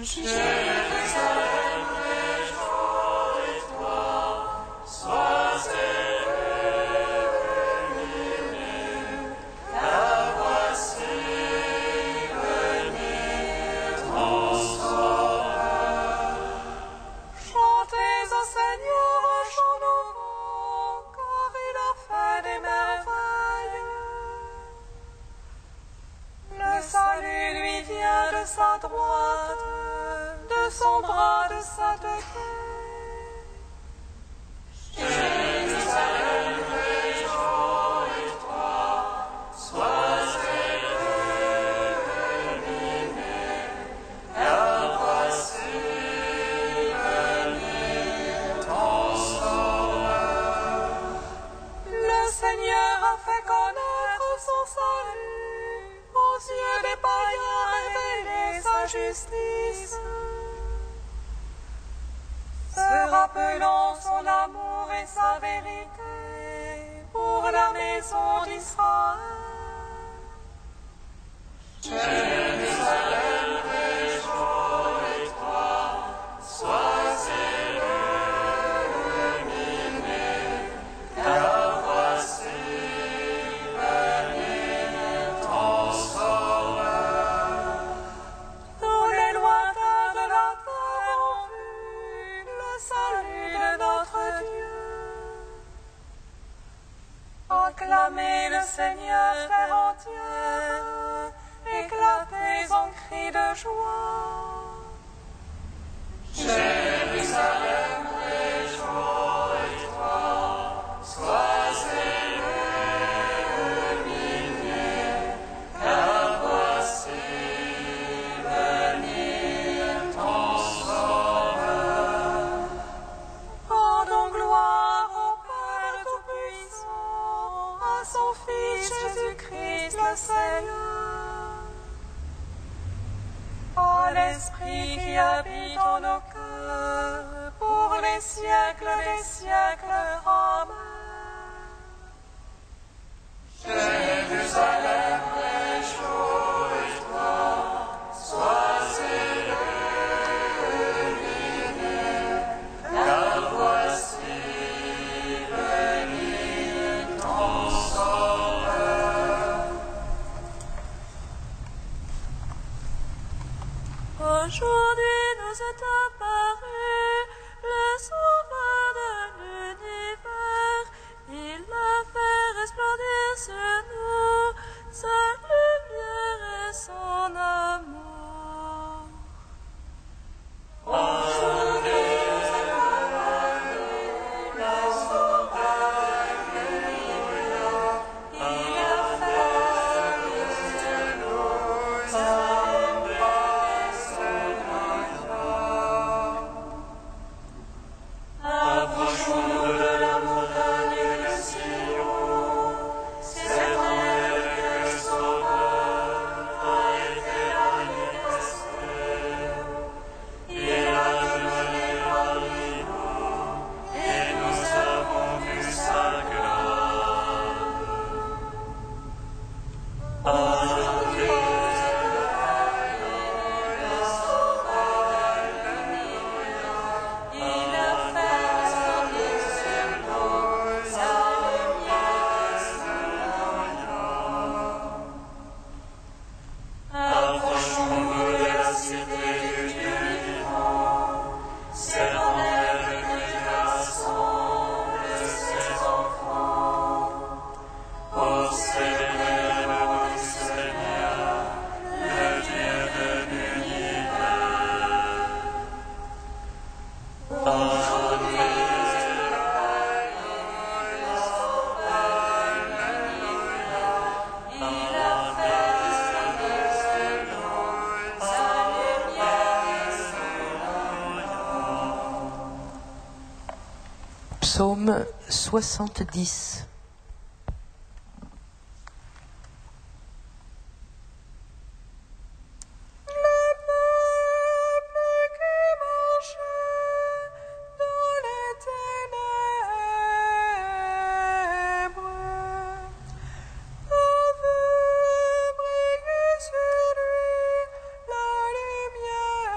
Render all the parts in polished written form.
Jérusalem, réjouis-toi, sois illuminée, car voici venir ton sauveur. Chantez au Seigneur un chant nouveau, car il a fait des merveilles. Le salut lui vient de sa droite, de son bras, de sainteté. Jérusalem, réjouis-toi, sois illuminée, car voici venir ton sauveur. Le Seigneur a fait connaître son salut, aux yeux des païens révélé sa justice. Se rappelant son amour et sa vérité pour la maison d'Israël. Jérusalem, réjouis-toi, sois illuminée, car voici venir ton sauveur. Tous les lointains de la terre ont vu le salut de notre Dieu. Acclamez le Seigneur, terre entière, éclatez en cris de joie. Jérusalem, réjouis-toi, sois illuminée, car voici venir ton sauveur. Rendons gloire au Père Tout-Puissant, à son Fils Jésus-Christ le Seigneur, à l'Esprit qui habite en nos cœurs, pour les siècles des siècles. Amen. Jérusalem, réjouis-toi, sois illuminée, car voici venir ton sauveur. Aujourd'hui nous est apparu le Sauveur de l'univers. Il a fait resplendir sur nous sa lumière et son amour. Aujourd'hui nous est apparu le Sauveur de l'univers. Il a fait resplendir sur nous sa lumière et son amour. Approchons-nous de la montagne de Sion, cette terre que le Sauveur a été manifesté. Il a demeuré parmi nous, et nous avons vu sa gloire. Aujourd'hui, le Sauveur, alléluia, il a fait resplendir sur nous sa lumière, alléluia. Approchons-nous de la cité du Dieu vivant, c'est en elle que Dieu rassemble ses enfants, pour célébrer le nom du Seigneur, le Dieu de l'univers. Aujourd'hui, le Sauveur, alléluia, il a fait resplendir sur nous sa lumière, alléluia. Psaume 70. Le peuple qui marchait dans les ténèbres a vu briller sur lui la lumière.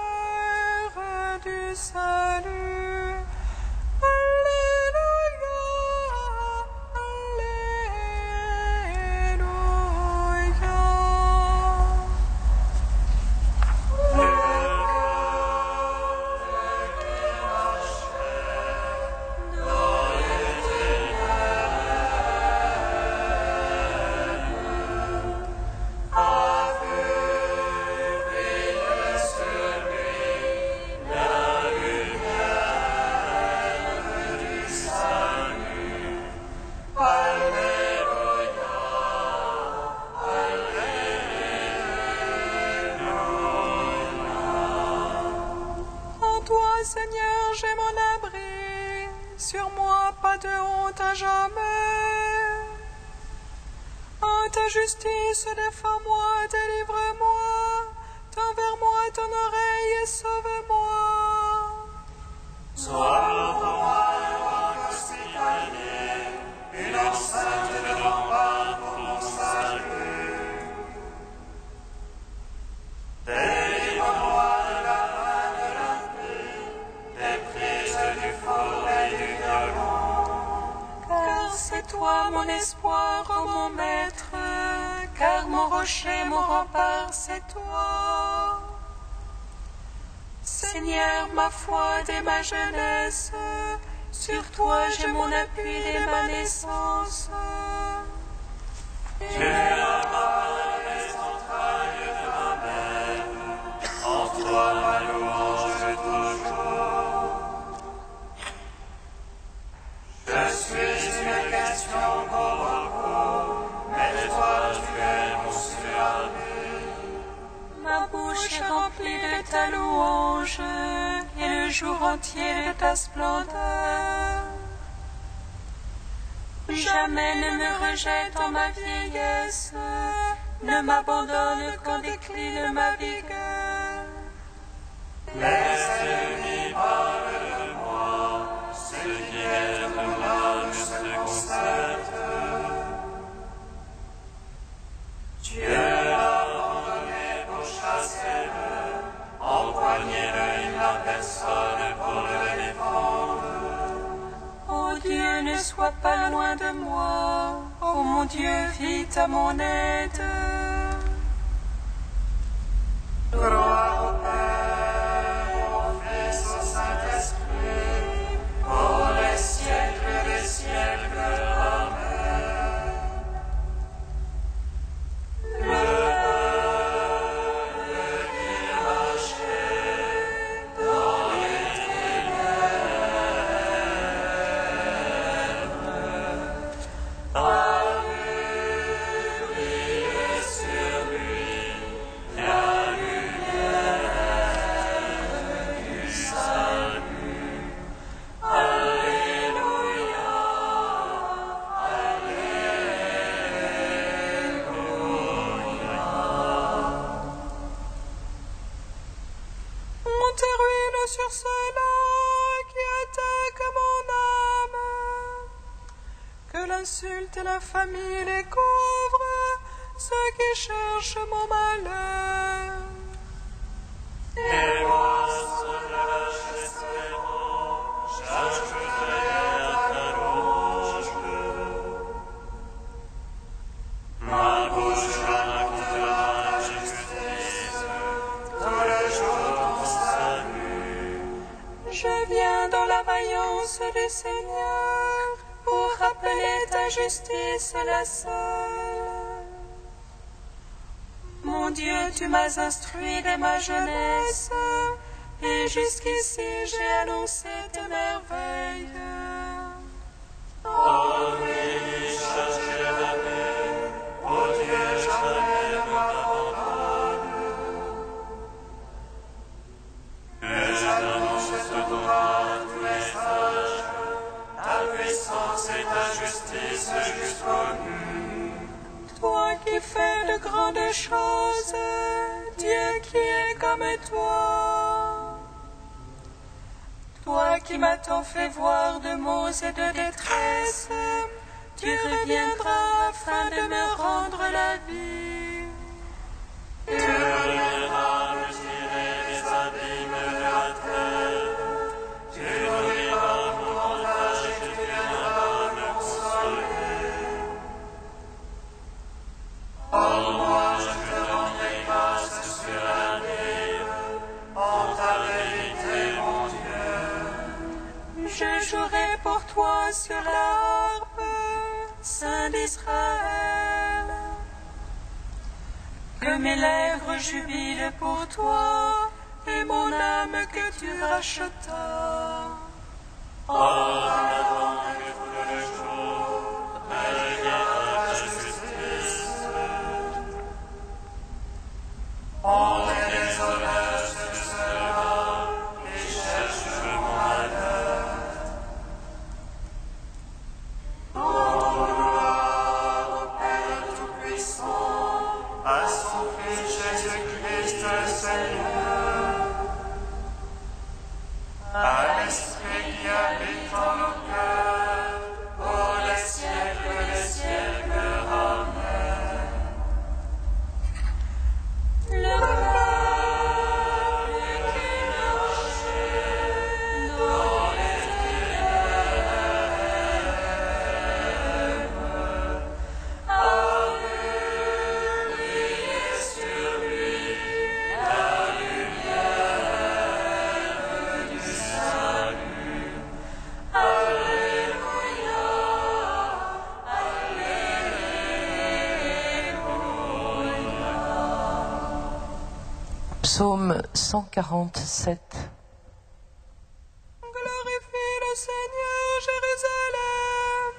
j'ai mon abri, sur moi pas de honte à jamais. En ta justice, défends-moi, délivre-moi, tends vers moi ton oreille et sauve-moi. Sois le roi hospitalier, une enceinte de rempart pour mon salut. Délivre-moi de la main de l'impie, des prises du faux et du violent. Car c'est toi mon espoir, ô mon maître, car mon rocher, mon rempart, c'est toi. Seigneur, ma foi dès ma jeunesse, sur toi j'ai mon appui dès ma naissance. Tu as ma les entrailles de ma mère, en toi ma louange toujours. Je suis une question pour beaucoup, mais toi tu es mon surabri. Ma bouche est remplie de ta louange, et le jour entier de ta splendeur. Jamais ne me rejette en ma vieillesse, ne m'abandonne quand décline ma vigueur. Les ennemis parlent de moi, ceux qui aiment le mal se constatent. Dieu l'a abandonné pour chasser-le, empoignez-le, il n'a personne pour le défendre. Ô Dieu, ne sois pas loin de moi, ô mon Dieu, vite à mon aide. Gloire au Père, au Fils, au Saint-Esprit, pour les siècles des siècles. Amen. Le peuple qui marchait dans les ténèbres a vu briller sur lui la lumière du salut. Alléluia, Monte ruine sur ceux-là qui attaquent mon âme. Que l'insulte et l'infamie les couvrent, ceux qui cherchent mon malheur. et moi sur la espérance, j'ajouterai à ta louange. Ma bouche racontera ta justice, tout le jour ton salut. Je viens dans la vaillance du Seigneur pour rappeler ta justice la seule. Mon Dieu, tu m'as instruit dès ma jeunesse, et jusqu'ici j'ai annoncé tes merveilles. Oh oui, cherchez la paix, oh Dieu, jamais ne m'abandonne. Que j'annonce ton droit à tous les âges, ta puissance et ta justice jusqu'au but. Toi qui fais de grandes choses, Dieu qui est comme toi. Toi qui m'as tant fait voir de maux et de détresse, tu reviendras afin de me rendre la vie. Tu reviendras me tirer des abîmes de la terre. Tu nourriras mon ventage et tu viendras me consoler. En moi je te rendrai grâce sur l'année, en ta vérité, mon Dieu. Je jouerai pour toi sur la harpe, Saint d'Israël. Que mes lèvres jubilent pour toi, et mon âme que tu rachetas. Oh, maintenant que tout le jour, me regarde ta justice. On est des honneurs de ceux-là qui cherchent mon malheur. Psaume 147. Glorifie le Seigneur, Jérusalem.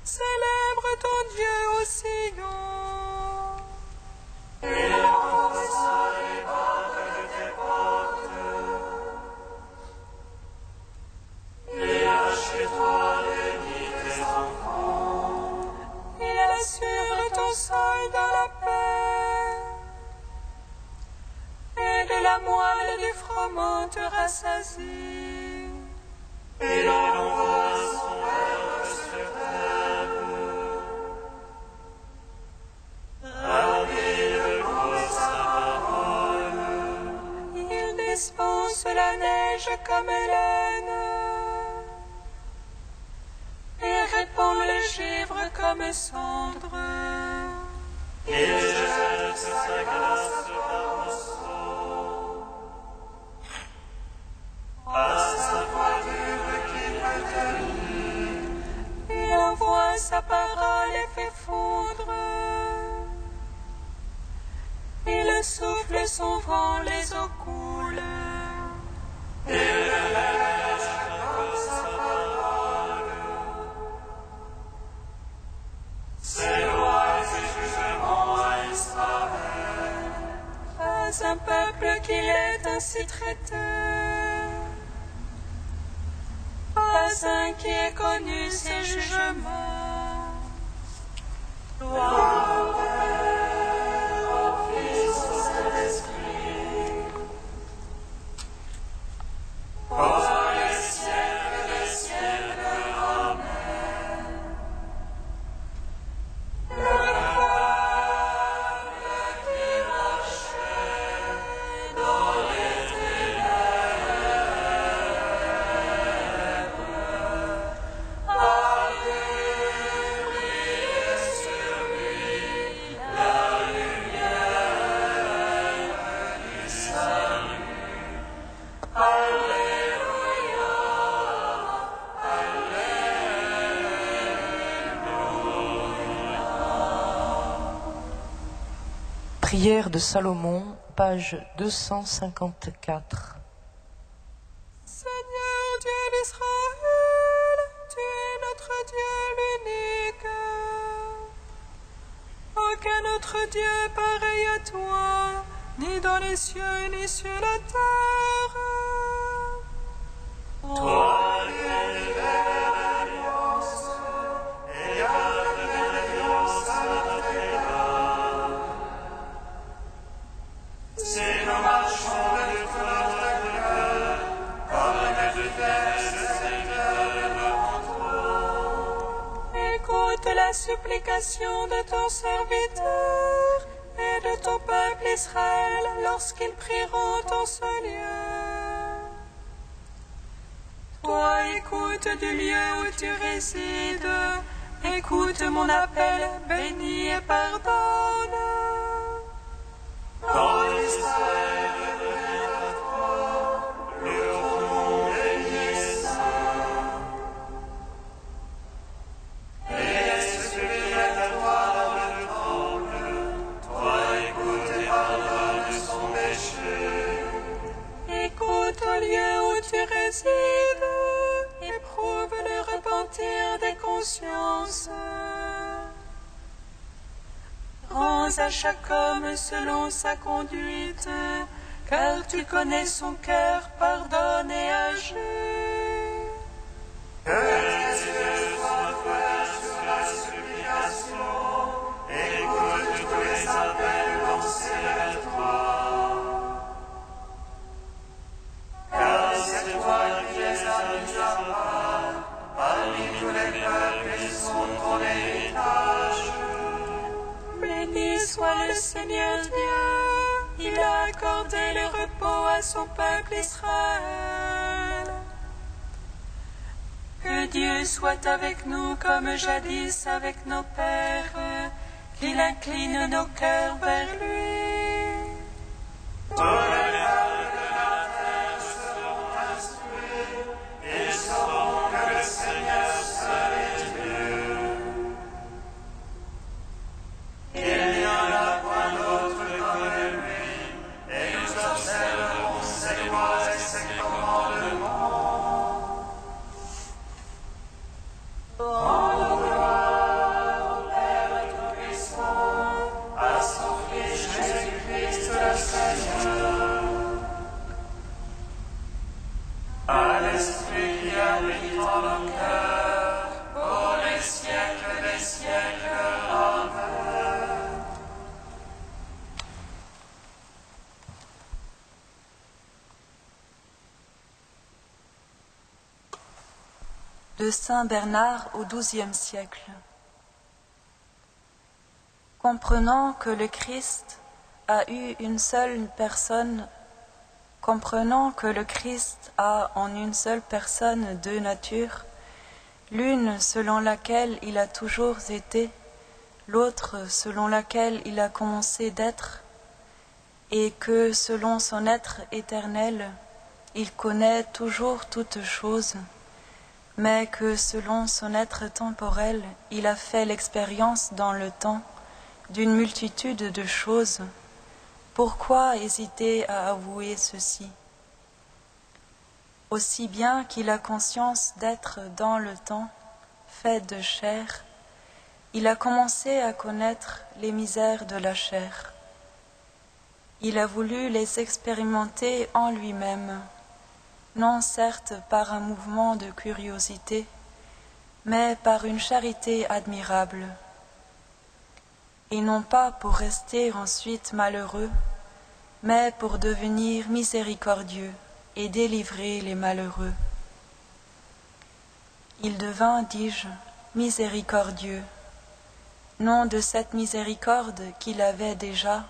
Célèbre ton Dieu au Sion. Il renversa les barres de tes portes. Il a chez toi béni tes enfants. Il assure ton sol dans la paix. Et de la moelle du froment te rassasie. Il envoie son verbe sur terre. Ravive pour sa parole. Il dispense la neige comme laine. Il répand le givre comme cendre. Il jette sa grâce par morceaux. À sa voiture qui peut tenir. Il envoie sa parole et fait fondre. Il souffle son vent, les eaux coulent. Il lèche par sa parole. Ses lois et jugements à Israël. Pas un peuple qui l'ait ainsi traité. Pas un qui ait connu ses jugements. Gloire au Père, au Fils, au Saint-Esprit. Aux les siècles des siècles. Amen. Le peuple qui marchait dans les ténèbres a vu briller sur lui la lumière du salut. Alléluia, Prière de Salomon, page 254. Seigneur Dieu d'Israël, tu es notre Dieu l'unique. Aucun autre Dieu pareil à toi, ni dans les cieux ni sur la terre. toi qui es l'alliance, et garde l'alliance à notre égard. Si nous marchons de tout notre cœur, comme de tes serviteurs devant toi. Écoute la supplication de ton serviteur et de ton peuple Israël lorsqu'ils prieront en ce lieu. Toi, écoute du lieu où tu résides, écoute mon appel, bénis et pardonne. Quand Israël revient à toi, le nom bénisse. Et supplie à toi dans le temple, toi écoute et pardonne son péché. Écoute au lieu où tu résides, éprouve le repentir des consciences. Rends à chaque homme selon sa conduite, car tu connais son cœur, pardonne et agis. Que tes yeux soient ouverts sur la supplication, écoute tous les appels lancés vers toi. Car c'est toi qui les as mis à part, parmi tous les peuples ils sont ton héritage. Béni soit le Seigneur Dieu, il a accordé le repos à son peuple Israël. Que Dieu soit avec nous comme jadis avec nos pères, qu'il incline nos cœurs vers lui. Tous les peuples de la terre seront instruits, ils sauront que le Seigneur seul est Dieu. Il n'y en a point d'autre comme lui, prière bénit en nos cœurs, pour les siècles des siècles. Amen. De Saint Bernard au XIIe siècle. Comprenant que le Christ a eu une seule personne, comprenant que le Christ a en une seule personne deux natures, l'une selon laquelle il a toujours été, l'autre selon laquelle il a commencé d'être, et que selon son être éternel, il connaît toujours toutes choses, mais que selon son être temporel, il a fait l'expérience dans le temps d'une multitude de choses. Pourquoi hésiter à avouer ceci? Aussi bien qu'il a conscience d'être dans le temps, fait de chair, il a commencé à connaître les misères de la chair. Il a voulu les expérimenter en lui-même, non certes par un mouvement de curiosité, mais par une charité admirable, et non pas pour rester ensuite malheureux, mais pour devenir miséricordieux et délivrer les malheureux. Il devint, dis-je, miséricordieux, non de cette miséricorde qu'il avait déjà,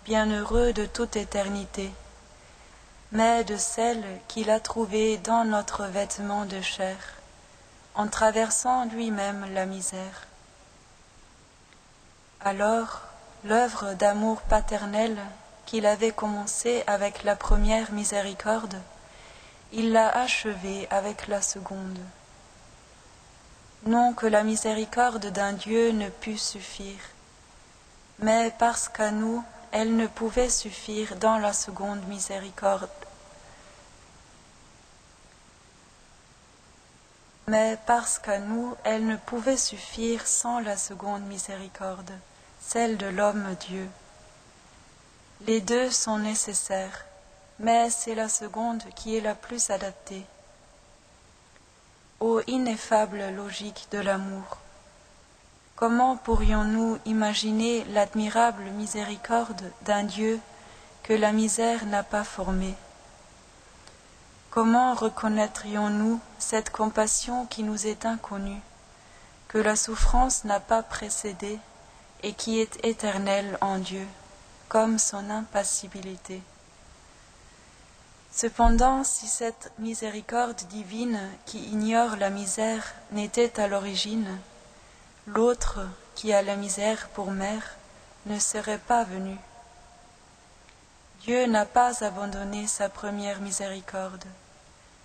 bienheureux de toute éternité, mais de celle qu'il a trouvée dans notre vêtement de chair, en traversant lui-même la misère. Alors, l'œuvre d'amour paternel qu'il avait commencée avec la première miséricorde, il l'a achevée avec la seconde. Non que la miséricorde d'un Dieu ne pût suffire, mais parce qu'à nous, elle ne pouvait suffire dans la seconde miséricorde. Mais parce qu'à nous, elle ne pouvait suffire sans la seconde miséricorde, celle de l'homme-Dieu. Les deux sont nécessaires, mais c'est la seconde qui est la plus adaptée. Ô ineffable logique de l'amour! Comment pourrions-nous imaginer l'admirable miséricorde d'un Dieu que la misère n'a pas formé? Comment reconnaîtrions-nous cette compassion qui nous est inconnue, que la souffrance n'a pas précédée et qui est éternelle en Dieu, comme son impassibilité? Cependant, si cette miséricorde divine qui ignore la misère n'était à l'origine, l'autre, qui a la misère pour mère, ne serait pas venu. Dieu n'a pas abandonné sa première miséricorde,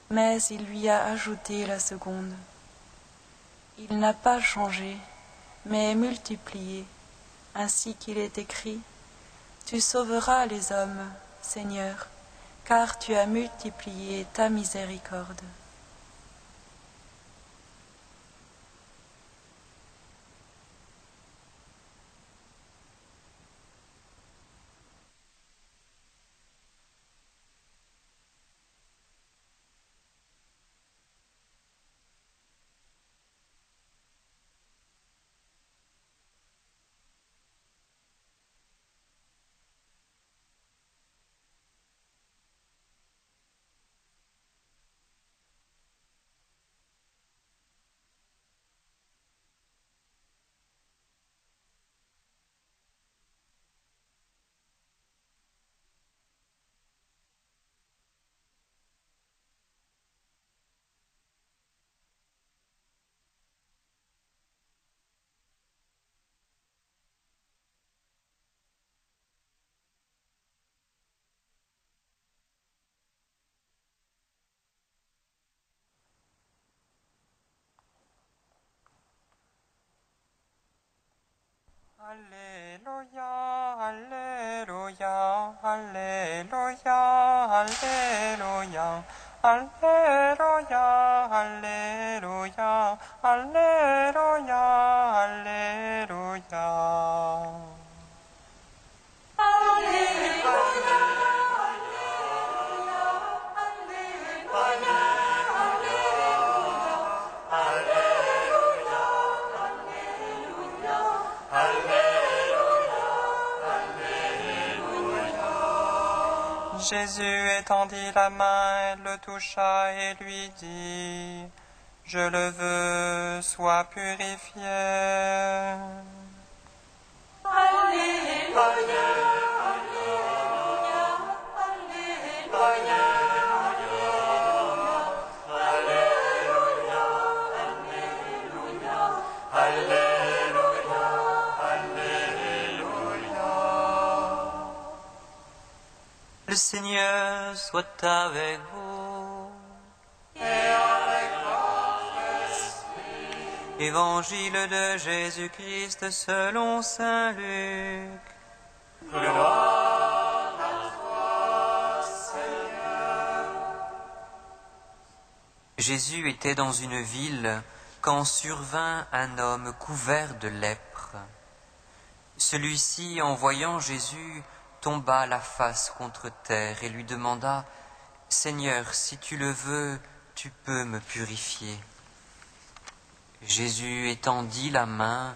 mais il lui a ajouté la seconde. Il n'a pas changé, mais multiplié, ainsi qu'il est écrit, « Tu sauveras les hommes, Seigneur, car tu as multiplié ta miséricorde. » Alléluia, Alléluia, Alléluia, Alléluia, Alléluia, Alléluia, Alléluia, Alléluia. Jésus étendit la main, le toucha et lui dit, « Je le veux, sois purifié. » Le Seigneur soit avec vous. Et avec votre esprit. Évangile de Jésus-Christ selon saint Luc. Gloire à toi, Seigneur. Jésus était dans une ville quand survint un homme couvert de lèpre. Celui-ci, en voyant Jésus, tomba la face contre terre et lui demanda, « Seigneur, si tu le veux, tu peux me purifier. » Jésus étendit la main,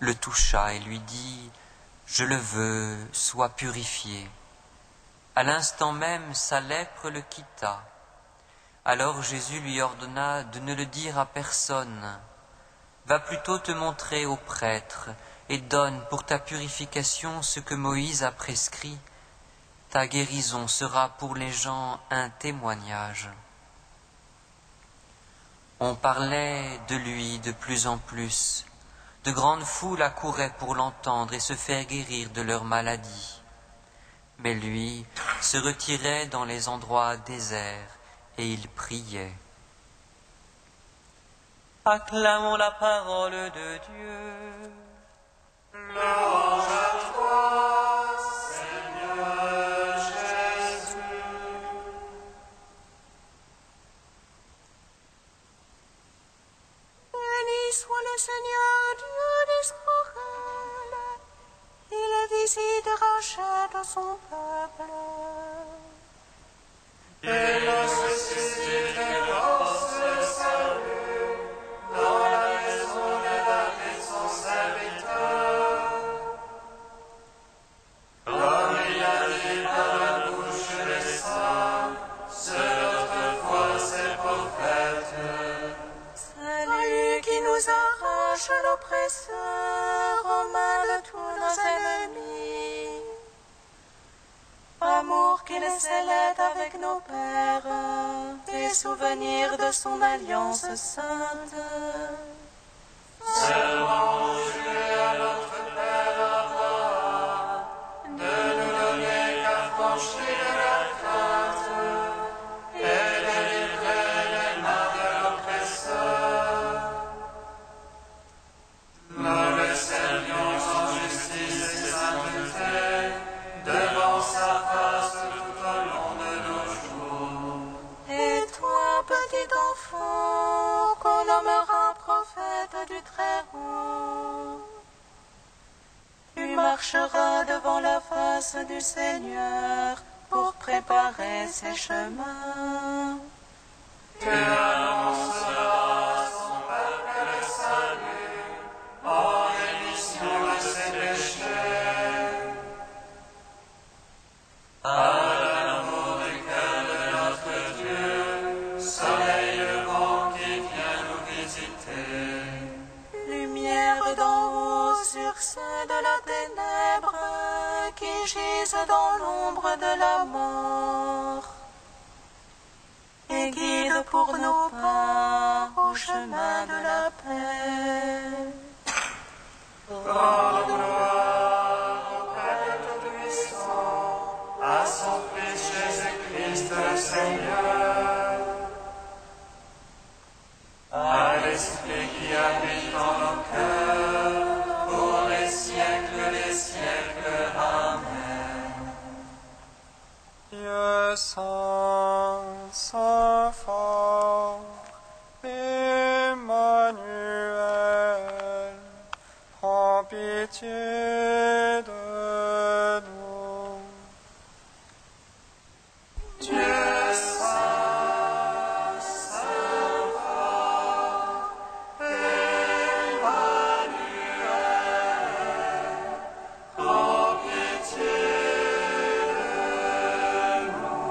le toucha et lui dit, « Je le veux, sois purifié. » À l'instant même, sa lèpre le quitta. Alors Jésus lui ordonna de ne le dire à personne. « Va plutôt te montrer au prêtre et donne pour ta purification ce que Moïse a prescrit. Ta guérison sera pour les gens un témoignage. » On parlait de lui de plus en plus. De grandes foules accouraient pour l'entendre et se faire guérir de leur maladie. Mais lui se retirait dans les endroits déserts et il priait. Acclamons la parole de Dieu. Louange à toi, Seigneur Jésus. Béni soit le Seigneur Dieu d'Israël. Il visite et rachète son peuple. Il nous suscite une force de salut dans la maison de David son serviteur. Comme il a dit par la bouche des saints, sur notre foi ses prophètes. C'est lui qui nous arrache l'oppresseur aux mains de tous nos ennemis. Amour qu'il scellait avec nos pères, des souvenirs de son alliance sainte. Seulement juré à notre Père Abraham de nous donner qu'affranchis de la crainte et de livrer les mains de l'oppresseur. Nous le servions en justice et sainteté devant sa face tout au long de nos jours. Et toi, petit enfant, qu'on nommera prophète du Très-Haut, tu marcheras devant la face du Seigneur pour préparer ses chemins. Tu annonceras à son peuple le salut en rémission de ses péchés. À l'amour du cœur de notre Dieu, soleil levant qui vient nous visiter. Lumière d'en haut sur ceux de la ténèbre qui gisent dans l'ombre de la mort. Et guide pour nos pas au chemin de la paix. Grande gloire au Père Tout-Puissant, à son Fils Jésus-Christ le Seigneur, à l'Esprit qui habite en nos cœurs, pour les siècles des siècles. Amen. Dieu saint, saint fort, Emmanuel, prends pitié de nous. Dieu saint, saint fort, Emmanuel, prends pitié de nous.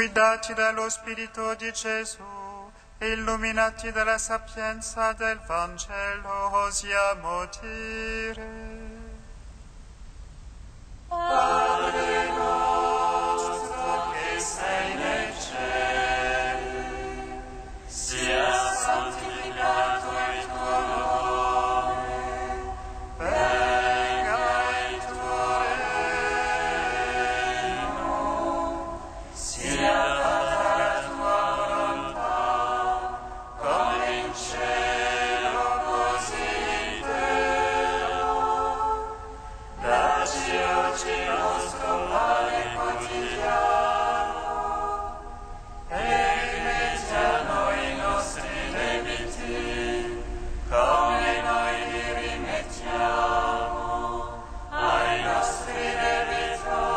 guidati dallo Spirito di Gesù, illuminati dalla sapienza del Vangelo, osiamo dire: Padre nostro che sei nei cieli, sia santificato il tuo nome, venga il tuo regno, sia fatta la tua volontà, come in cielo così in terra. Dacci oggi il nostro pane quotidiano e rimetti a noi i nostri debiti, come noi li rimettiamo ai nostri debitori,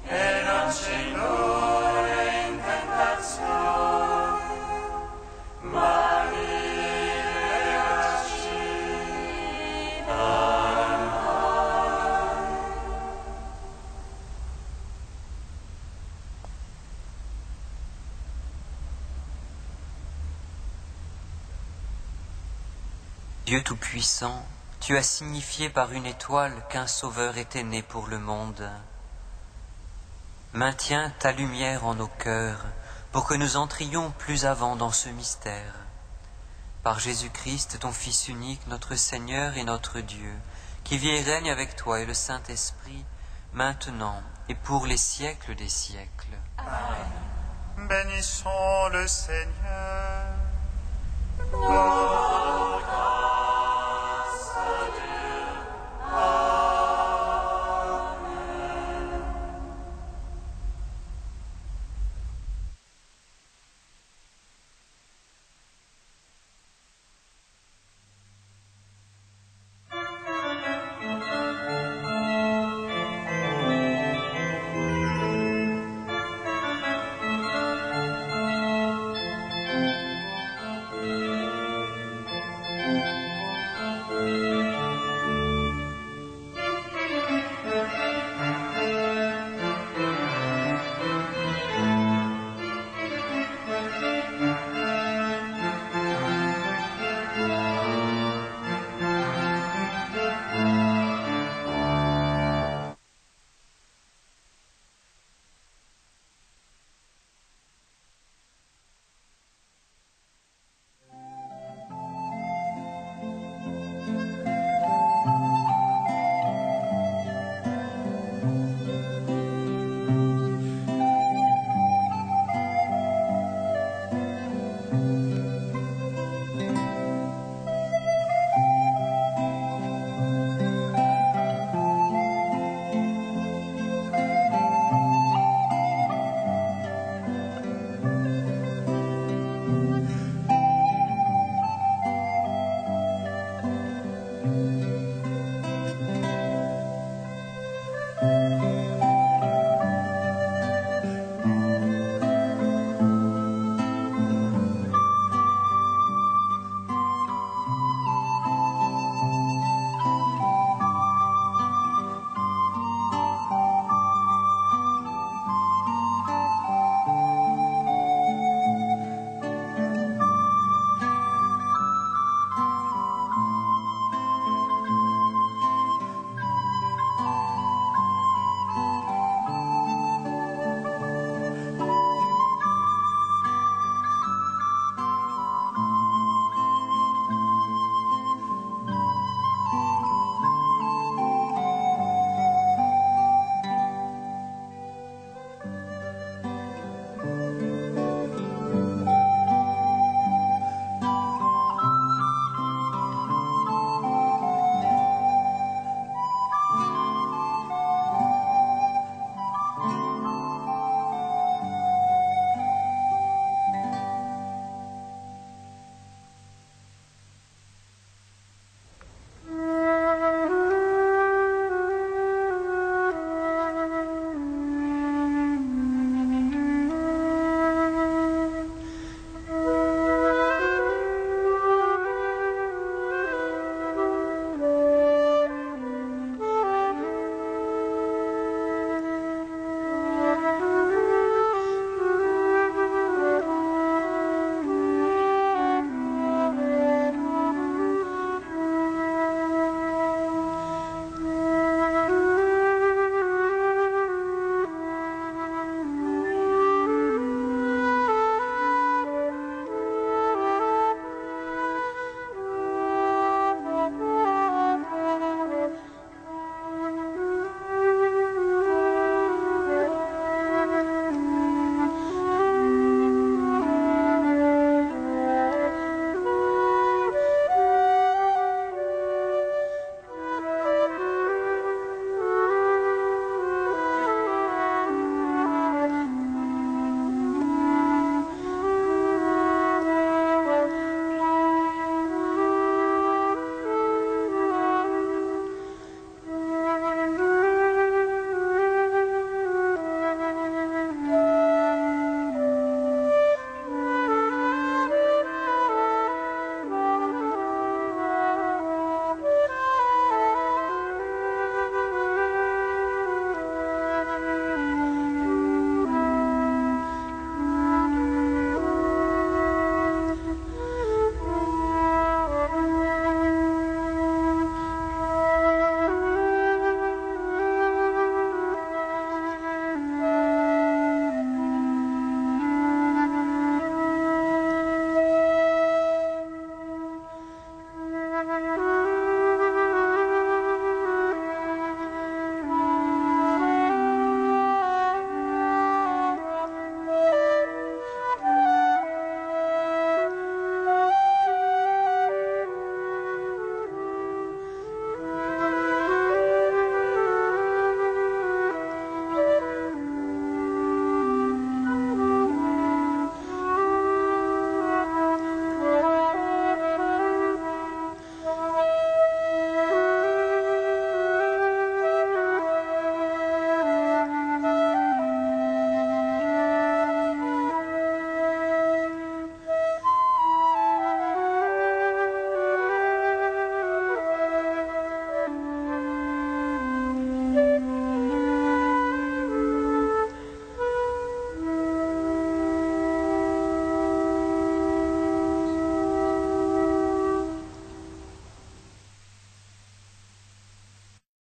e non ci indurre in tentazione, ma liberaci dal male. Dieu Tout-Puissant, tu as signifié par une étoile qu'un Sauveur était né pour le monde. Maintiens ta lumière en nos cœurs pour que nous entrions plus avant dans ce mystère. Par Jésus-Christ, ton Fils unique, notre Seigneur et notre Dieu, qui vit et règne avec toi et le Saint-Esprit, maintenant et pour les siècles des siècles. Bénissons le Seigneur. Gloire